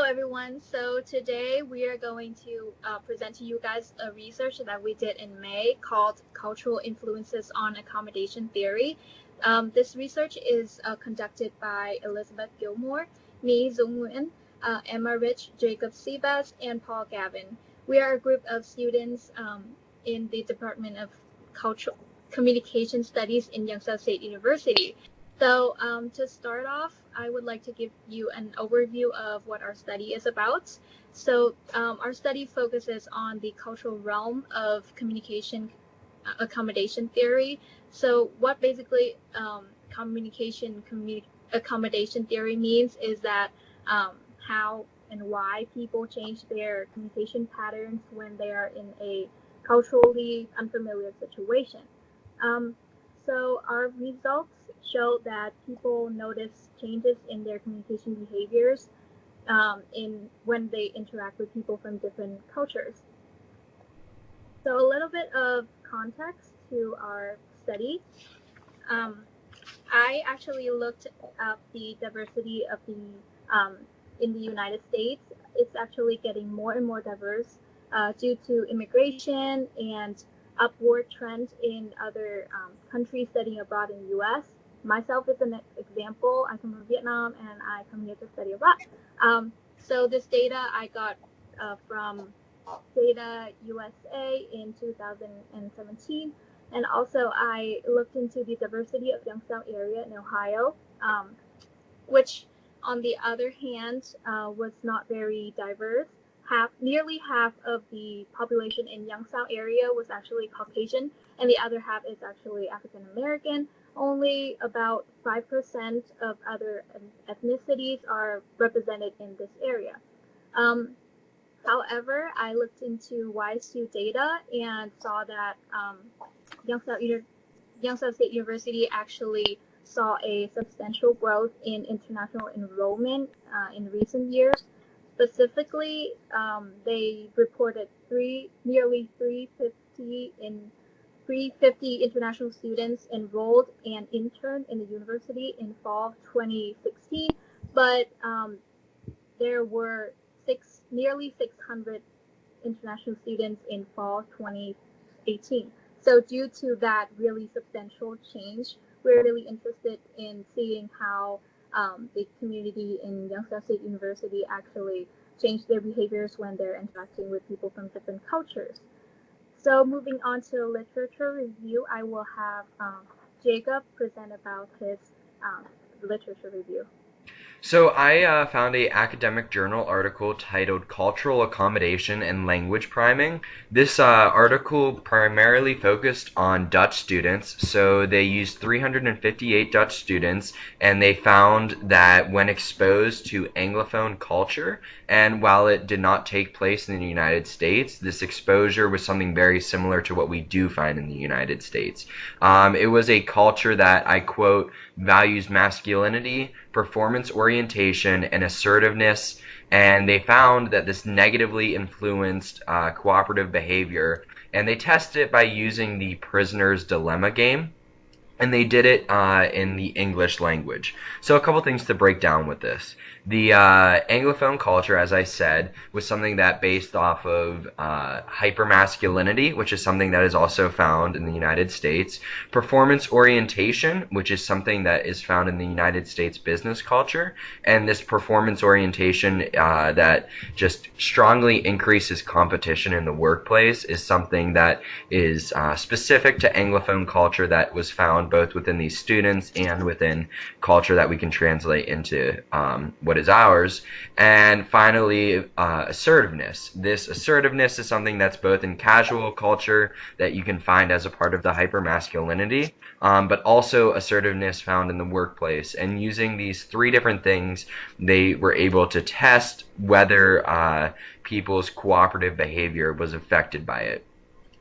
everyone. So today we are going to present to you guys a research that we did in May called Cultural Influences on Accommodation Theory. This research is conducted by Elizabeth Gilmore, me, Dung Nguyen, Emma Rich, Jacob Sebas, and Paul Gavin. We are a group of students in the Department of Cultural Communication Studies in Youngstown State University. So to start off, I would like to give you an overview of what our study is about. So our study focuses on the cultural realm of communication accommodation theory. So what basically accommodation theory means is that how and why people change their communication patterns when they are in a culturally unfamiliar situation. So our results show that people notice changes in their communication behaviors in when they interact with people from different cultures. So a little bit of context to our study. I actually looked at the diversity of the in the United States. It's actually getting more and more diverse due to immigration and upward trends in other countries studying abroad in the U.S. Myself is an example. I come from Vietnam and I come here to study abroad. So this data I got from Data USA in 2017. And also I looked into the diversity of Youngstown area in Ohio, which on the other hand was not very diverse. Nearly half of the population in Youngstown area was actually Caucasian, and the other half is actually African American. Only about 5% of other ethnicities are represented in this area. However, I looked into YSU data and saw that Youngstown State University actually saw a substantial growth in international enrollment in recent years. Specifically, they reported nearly 350 international students enrolled and interned in the university in fall 2016, but there were nearly 600 international students in fall 2018. So due to that really substantial change, we're really interested in seeing how the community in Youngstown State University actually change their behaviors when they're interacting with people from different cultures. So moving on to literature review, I will have Jacob present about his literature review. So I found a academic journal article titled "Cultural Accommodation and Language Priming." This article primarily focused on Dutch students. So they used 358 Dutch students, and they found that when exposed to Anglophone culture, and while it did not take place in the United States, this exposure was something very similar to what we do find in the United States. It was a culture that, I quote, values masculinity, performance orientation, and assertiveness, and they found that this negatively influenced cooperative behavior, and they tested it by using the prisoner's dilemma game, and they did it in the English language. So a couple things to break down with this. The Anglophone culture, as I said, was something that based off of hypermasculinity, which is something that is also found in the United States, performance orientation, which is something that is found in the United States business culture, and this performance orientation that just strongly increases competition in the workplace is something that is specific to Anglophone culture that was found both within these students and within culture that we can translate into what is ours. And finally, assertiveness. This assertiveness is something that's both in casual culture that you can find as a part of the hypermasculinity, but also assertiveness found in the workplace. And using these three different things, they were able to test whether people's cooperative behavior was affected by it.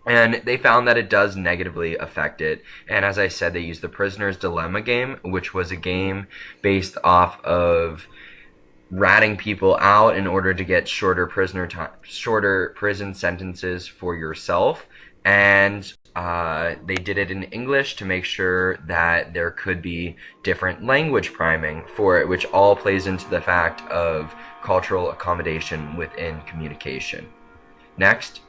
And they found that it does negatively affect it. And as I said, they used the prisoner's dilemma game, which was a game based off of ratting people out in order to get shorter prison sentences for yourself. And They did it in English to make sure that there could be different language priming for it, which all plays into the fact of cultural accommodation within communication. Next.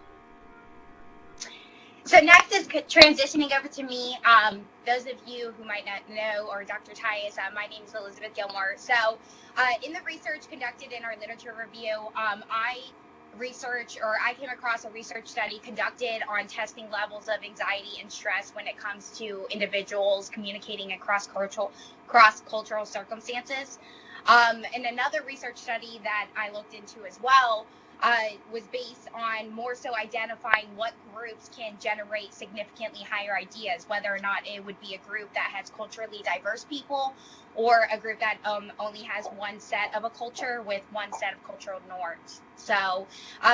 So next is transitioning over to me. Those of you who might not know, or Dr. Tyus, my name is Elizabeth Gilmore. So in the research conducted in our literature review, I came across a research study conducted on testing levels of anxiety and stress when it comes to individuals communicating in cross-cultural circumstances. And another research study that I looked into as well was based on more so identifying what groups can generate significantly higher ideas, whether or not it would be a group that has culturally diverse people or a group that only has one set of a culture with one set of cultural norms. So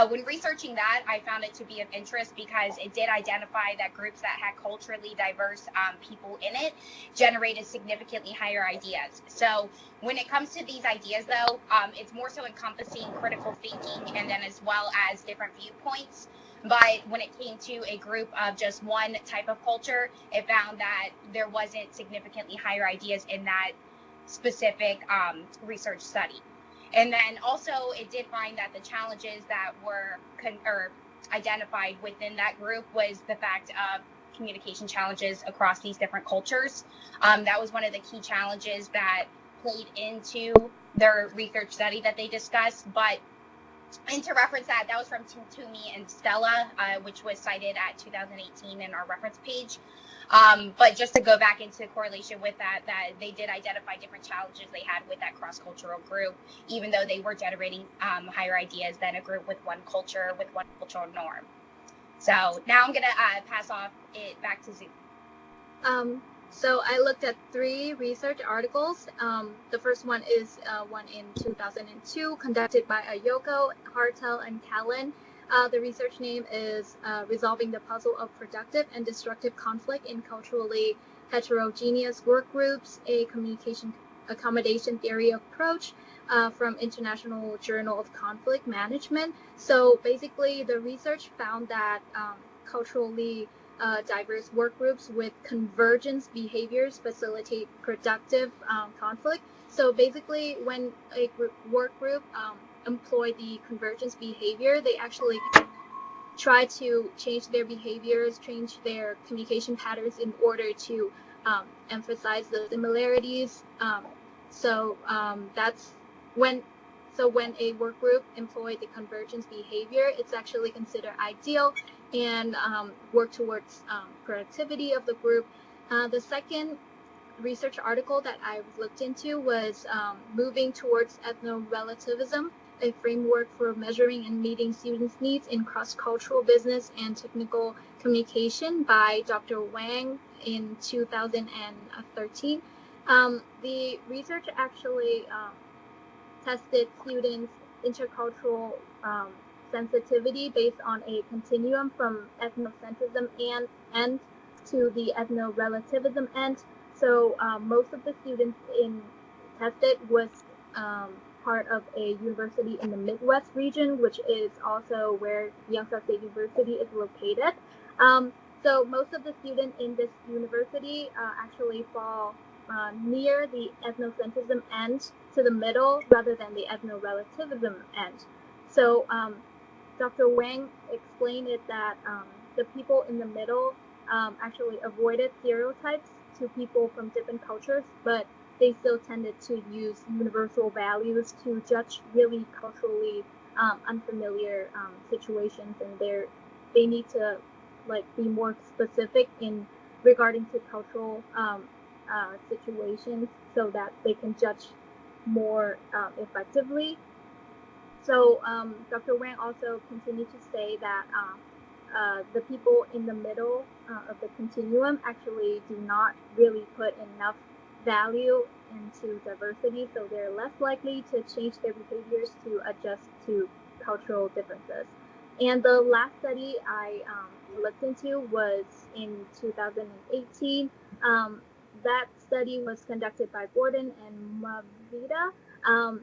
when researching that, I found it to be of interest because it did identify that groups that had culturally diverse people in it generated significantly higher ideas. So when it comes to these ideas, though, it's more so encompassing critical thinking and then as well as different viewpoints. But when it came to a group of just one type of culture, it found that there wasn't significantly higher ideas in that specific research study. And then also it did find that the challenges that were identified within that group was the fact of communication challenges across these different cultures. That was one of the key challenges that played into their research study that they discussed. And to reference that was from Toomey and Stella, which was cited at 2018 in our reference page. But just to go back into correlation with that they did identify different challenges they had with that cross-cultural group, even though they were generating higher ideas than a group with one culture, with one cultural norm. So now I'm going to pass off it back to Zoom. So I looked at 3 research articles. The first one is one in 2002 conducted by Ayoko, Hartel, and Callan. The research name is Resolving the Puzzle of Productive and Destructive Conflict in Culturally Heterogeneous Work Groups, a Communication Accommodation Theory Approach from International Journal of Conflict Management. So basically the research found that culturally diverse work groups with convergence behaviors facilitate productive conflict. So basically when a work group employ the convergence behavior, they actually try to change their behaviors, change their communication patterns in order to emphasize the similarities. That's when a work group employ the convergence behavior, it's actually considered ideal and work towards productivity of the group. The second research article that I looked into was Moving Towards Ethno-Relativism, a framework for measuring and meeting students' needs in cross-cultural business and technical communication by Dr. Wang in 2013. The research actually tested students' intercultural sensitivity based on a continuum from ethnocentrism end to the ethno-relativism end. So most of the students tested was part of a university in the Midwest region, which is also where Youngstown State University is located. So most of the students in this university actually fall near the ethnocentrism end to the middle rather than the ethno-relativism end. So Dr. Wang explained it that the people in the middle actually avoided stereotypes to people from different cultures, but they still tended to use universal values to judge really culturally unfamiliar situations, and they need to be more specific in regarding to cultural situations so that they can judge more effectively. So Dr. Wang also continued to say that the people in the middle of the continuum actually do not really put enough value into diversity, so they're less likely to change their behaviors to adjust to cultural differences. And the last study I looked into was in 2018. That study was conducted by Gordon and Mavida.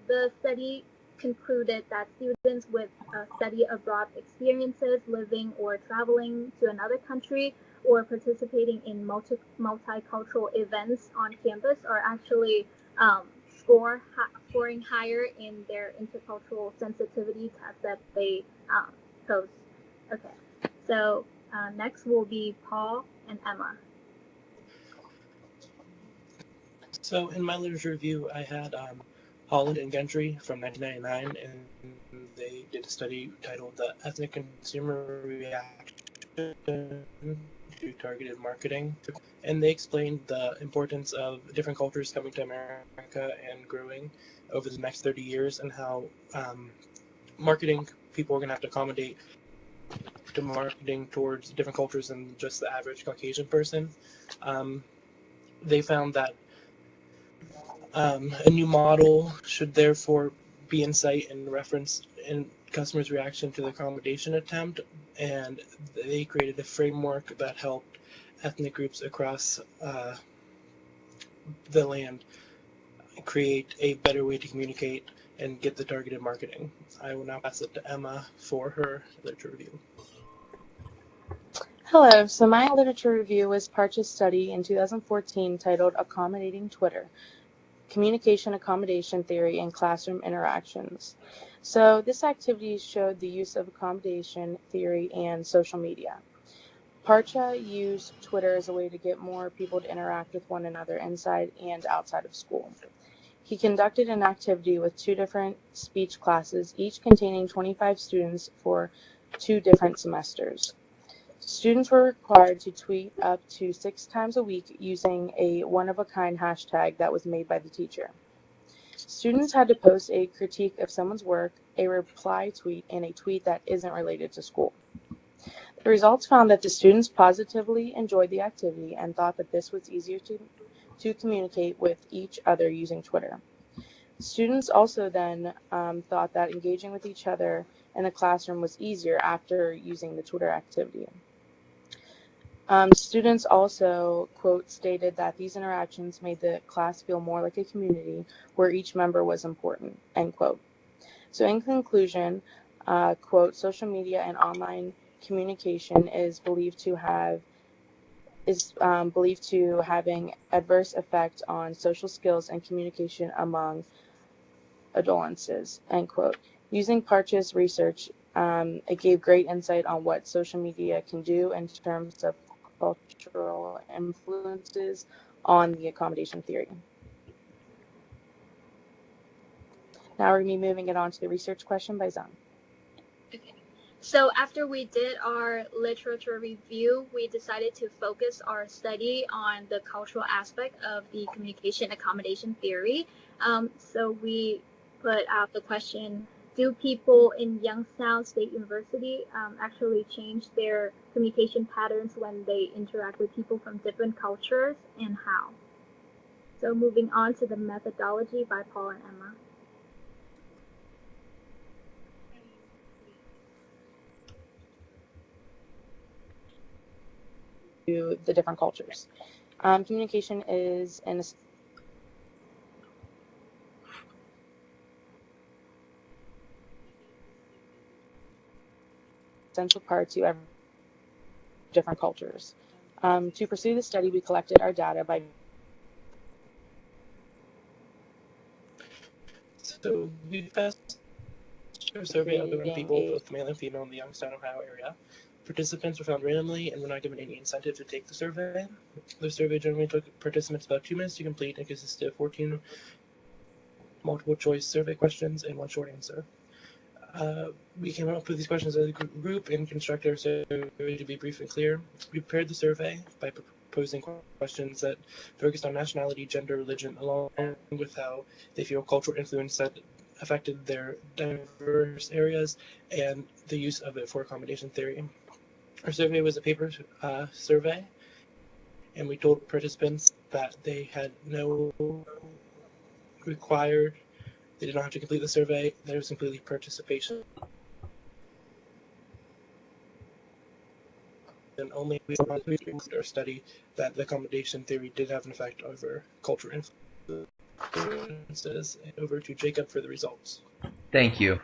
The study concluded that students with study abroad experiences, living or traveling to another country, or participating in multicultural events on campus are actually scoring higher in their intercultural sensitivity test that they post. Okay, so next will be Paul and Emma. So in my literature review, I had Holland and Gentry from 1999, and they did a study titled "The Ethnic Consumer Reaction to Targeted Marketing," and they explained the importance of different cultures coming to America and growing over the next 30 years, and how marketing people are going to have to accommodate to marketing towards different cultures than just the average Caucasian person. They found that a new model should therefore be in sight and reference in customers' reaction to the accommodation attempt, and they created a framework that helped ethnic groups across the land create a better way to communicate and get the targeted marketing. I will now pass it to Emma for her literature review. Hello, so my literature review was Parch's study in 2014 titled Accommodating Twitter, Communication Accommodation Theory and Classroom Interactions. So this activity showed the use of accommodation theory and social media. Parcha used Twitter as a way to get more people to interact with one another inside and outside of school. He conducted an activity with 2 different speech classes, each containing 25 students for 2 different semesters. Students were required to tweet up to 6 times a week using a one-of-a-kind hashtag that was made by the teacher. Students had to post a critique of someone's work, a reply tweet, and a tweet that isn't related to school. The results found that the students positively enjoyed the activity and thought that this was easier to communicate with each other using Twitter. Students also then thought that engaging with each other in the classroom was easier after using the Twitter activity. Students also, quote, stated that these interactions made the class feel more like a community where each member was important, end quote. So in conclusion, quote, social media and online communication is believed to having adverse effect on social skills and communication among adolescents, end quote. Using Parch's research, it gave great insight on what social media can do in terms of cultural influences on the accommodation theory. Now we're going to be moving it on to the research question by Zhang. Okay. So after we did our literature review, we decided to focus our study on the cultural aspect of the communication accommodation theory. So we put out the question, do people in Youngstown State University actually change their communication patterns when they interact with people from different cultures, and how? So moving on to the methodology by Paul and Emma. To the different cultures. Communication is an essential part to every different cultures. To pursue the study, we collected our data by So we passed a survey of different people, both male and female, in the Youngstown, Ohio area. Participants were found randomly and were not given any incentive to take the survey. The survey generally took participants about 2 minutes to complete and consisted of 14 multiple choice survey questions and 1 short answer. We came up with these questions as a group and constructed our survey to be brief and clear. We prepared the survey by proposing questions that focused on nationality, gender, religion, along with how they feel cultural influence that affected their diverse areas and the use of it for accommodation theory. Our survey was a paper survey, and we told participants that they had no required, they did not have to complete the survey, there was completely participation. And only we concluded our study that the accommodation theory did have an effect over cultural influences. Over to Jacob for the results. Thank you.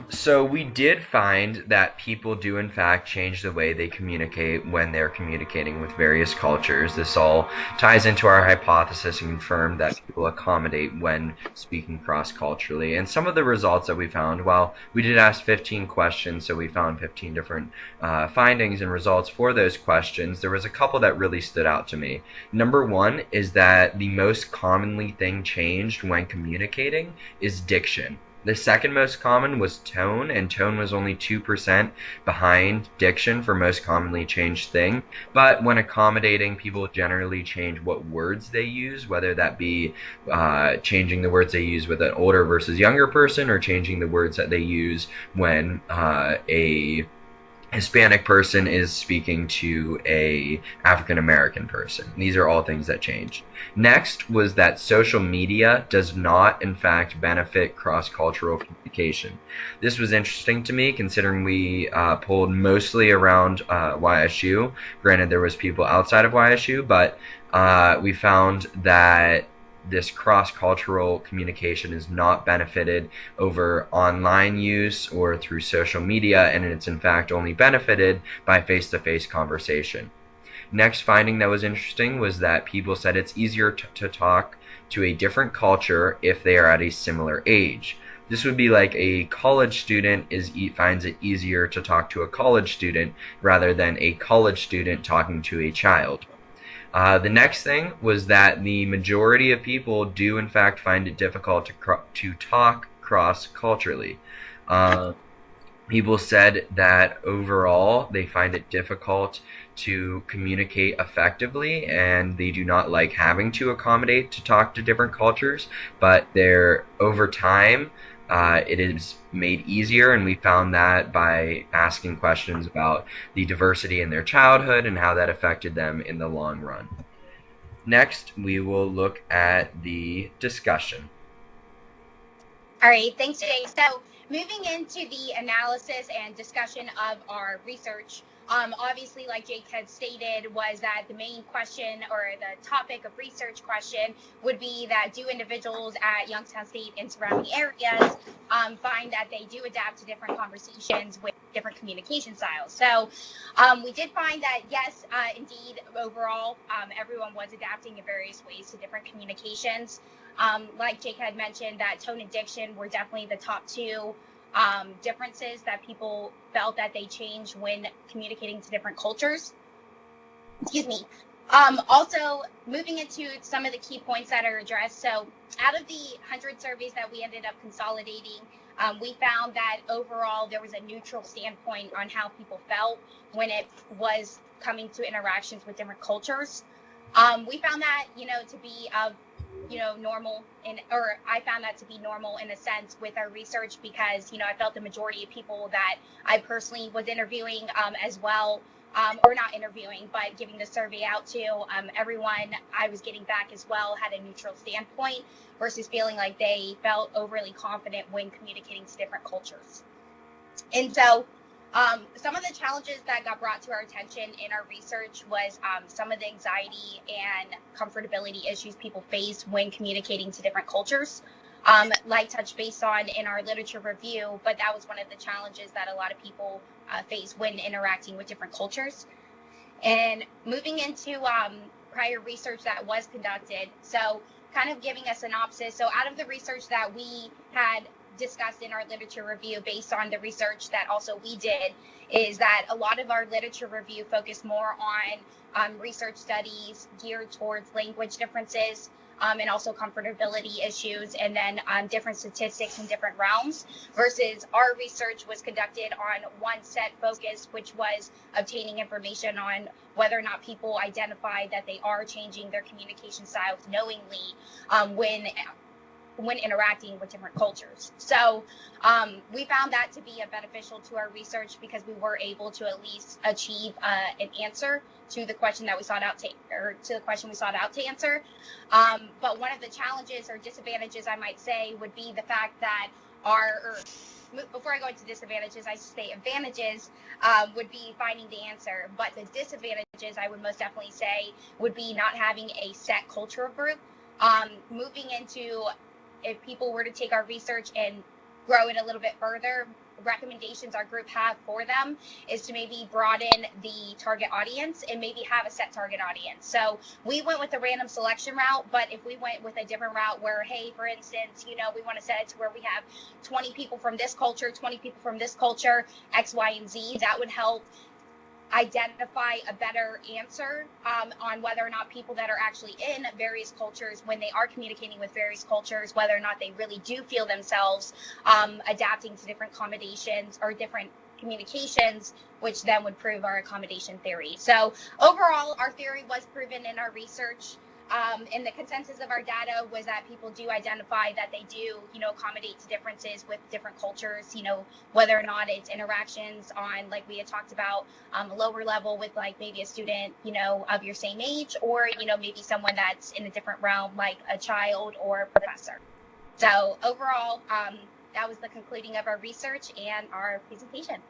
So we did find that people do in fact change the way they communicate when they're communicating with various cultures. This all ties into our hypothesis and confirmed that people accommodate when speaking cross-culturally. And some of the results that we found, while we did ask 15 questions, so we found 15 different findings and results for those questions, there was a couple that really stood out to me. Number one is that the most commonly thing changed when communicating is diction. The second most common was tone, and tone was only 2% behind diction for most commonly changed thing. But when accommodating, people generally change what words they use, whether that be changing the words they use with an older versus younger person, or changing the words that they use when a Hispanic person is speaking to a African American person. These are all things that change. Next was that social media does not in fact benefit cross-cultural communication. This was interesting to me considering we pulled mostly around YSU. Granted, there was people outside of YSU, but we found that this cross-cultural communication is not benefited over online use or through social media, and it's in fact only benefited by face-to-face conversation. Next finding that was interesting was that people said it's easier to talk to a different culture if they are at a similar age. This would be like a college student finds it easier to talk to a college student rather than a college student talking to a child. The next thing was that the majority of people do in fact find it difficult to talk cross-culturally. Uh, People said that overall they find it difficult to communicate effectively, and they do not like having to accommodate to talk to different cultures, but they're over time it is made easier, and we found that by asking questions about the diversity in their childhood and how that affected them in the long run. Next, we will look at the discussion. All right, thanks, Jay. So moving into the analysis and discussion of our research, obviously, like Jake had stated, was that the main question or the topic of research question would be that do individuals at Youngstown State and surrounding areas find that they do adapt to different conversations with different communication styles? So we did find that, yes, indeed, overall, everyone was adapting in various ways to different communications. Like Jake had mentioned, that tone and diction were definitely the top two differences that people felt that they changed when communicating to different cultures. Excuse me. Also, moving into some of the key points that are addressed. So out of the 100 surveys that we ended up consolidating, we found that overall there was a neutral standpoint on how people felt when it was coming to interactions with different cultures. We found that, to be of normal, or I found that to be normal in a sense with our research, because I felt the majority of people that I personally was interviewing as well, or not interviewing but giving the survey out to, everyone I was getting back as well had a neutral standpoint versus feeling like they felt overly confident when communicating to different cultures. And so some of the challenges that got brought to our attention in our research was some of the anxiety and comfortability issues people face when communicating to different cultures. Like touch base on in our literature review, but that was one of the challenges that a lot of people face when interacting with different cultures. And moving into prior research that was conducted, so kind of giving a synopsis. So out of the research that we had discussed in our literature review based on the research that also we did, is that a lot of our literature review focused more on research studies geared towards language differences, and also comfortability issues, and then different statistics in different realms, versus our research was conducted on one set focus, which was obtaining information on whether or not people identify that they are changing their communication styles knowingly when interacting with different cultures. So we found that to be beneficial to our research, because we were able to at least achieve an answer to the question that we sought out to answer. But one of the challenges or disadvantages, I might say, would be the fact that before I go into disadvantages, I should say advantages would be finding the answer. But the disadvantages, I would most definitely say, would be not having a set cultural group. Moving into, if people were to take our research and grow it a little bit further, recommendations our group have for them is to maybe broaden the target audience and maybe have a set target audience. So we went with the random selection route, but if we went with a different route where, hey, for instance, we want to set it to where we have 20 people from this culture, 20 people from this culture, X, Y, and Z, that would help identify a better answer on whether or not people that are actually in various cultures, when they are communicating with various cultures, whether or not they really do feel themselves adapting to different accommodations or different communications, which then would prove our accommodation theory. So overall, our theory was proven in our research. And the consensus of our data was that people do identify that they do, accommodate to differences with different cultures, whether or not it's interactions on, like we had talked about, a lower level with like maybe a student, of your same age, or, maybe someone that's in a different realm, like a child or a professor. So overall, that was the concluding of our research and our presentation.